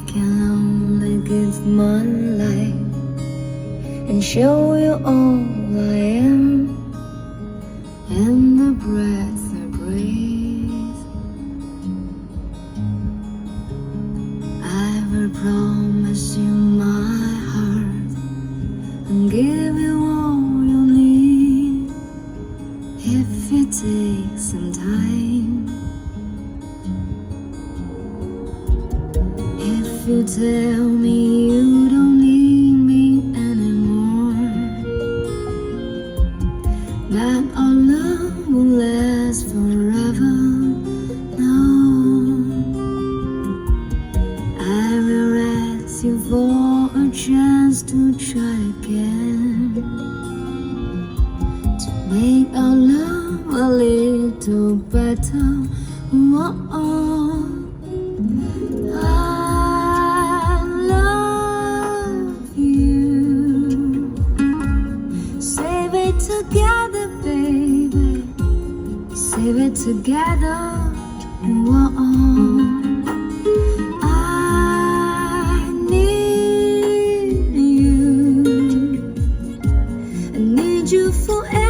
can only give my life and show you all I am and the breath I breathe. I will promise you my heart and give you all you need if you take some time. If you tell me you don't need me anymore, that our love will last forever, no, I will ask you for a chance to try again, to make our love a little better. Whoa. I love you. Save it together, baby. Save it together. Whoa. I need you. I need you forever.